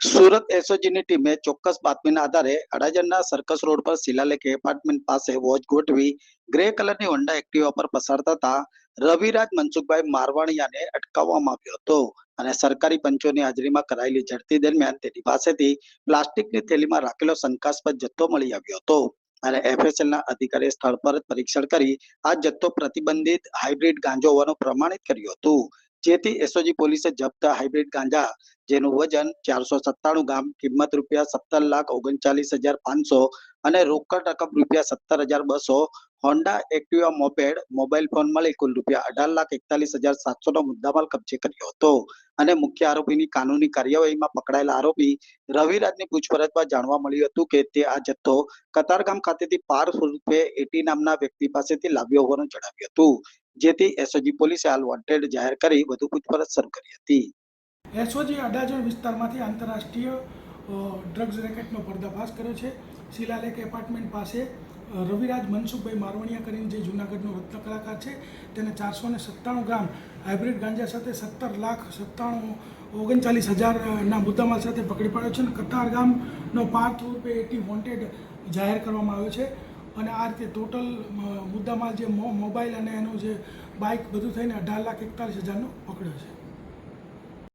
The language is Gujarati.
સુરત એસઓજીની ટીમે ચોક્કસ બાતમીના આધારે અડાજણના સર્કસ રોડ પર શિલાલેખ એપાર્ટમેન્ટ પાસે વોચ ગોઠવી ગ્રે કલરની હોન્ડા એક્ટિવા પર પસાર થતા રવિરાજ મનસુખભાઈ મારવાણિયાને અટકાવવામાં આવ્યો હતો અને સરકારી પંચોની હાજરીમાં કરાયેલી ઝડપી દરમિયાન તેની પાસેથી પ્લાસ્ટિકની થેલીમાં રાખેલો શંકાસ્પદ જથ્થો મળી આવ્યો હતો અને એફએસએલના અધિકારીએ સ્થળ પર જ પરીક્ષણ કરી આ જથ્થો પ્રતિબંધિત હાઇબ્રિડ ગાંજો હોવાનું પ્રમાણિત કર્યું હતું, જેથી એસઓજી પોલીસે જપ્ત હાઇબ્રિડ ગાંજા જેનું વજન 497 ગ્રામ, કિંમત ₹17,39,500 અને રોકડ રકમ ₹17,200, Honda Activa moped, mobile phone મળી કુલ ₹18,41,700 નો મુદ્દામાલ કબજે કર્યો હતો અને મુખ્ય આરોપીની કાનૂની કાર્યવાહીમાં પકડાયેલા આરોપી રવિરાજની પૂછપરછમાં જાણવા મળ્યું હતું કે તે આ જથ્થો કતારગામ ખાતેથી પાર્થ ઉર્ફે એટી નામના વ્યક્તિ પાસેથી લાવ્યો હોવાનું જણાવ્યું હતું, જેથી એસઓજી પોલીસે હાલ વોન્ટેડ જાહેર કરી વધુ પૂછપરછ શરૂ કરી હતી. એસઓજી અડાજણ વિસ્તારમાંથી આંતરરાષ્ટ્રીય ડ્રગ્સ રેકેટનો પર્દાફાશ કર્યો છે. શિલાલેખ એપાર્ટમેન્ટ પાસે રવિરાજ મનસુખભાઈ મારવાણિયા કરીને જે જૂનાગઢનો રત્ન કલાકાર છે તેને 497 ગ્રામ હાઇબ્રિડ ગાંજા સાથે 17,39,000ના મુદ્દામાલ સાથે પકડી પાડ્યો છે અને કતારગામનો પાર્થ ઉર્ફે એટી વોન્ટેડ જાહેર કરવામાં આવ્યો છે અને આ રીતે ટોટલ મુદ્દામાલ જે મોબાઈલ અને એનું જે બાઇક બધું થઈને 18,41,000નો પકડ્યો છે.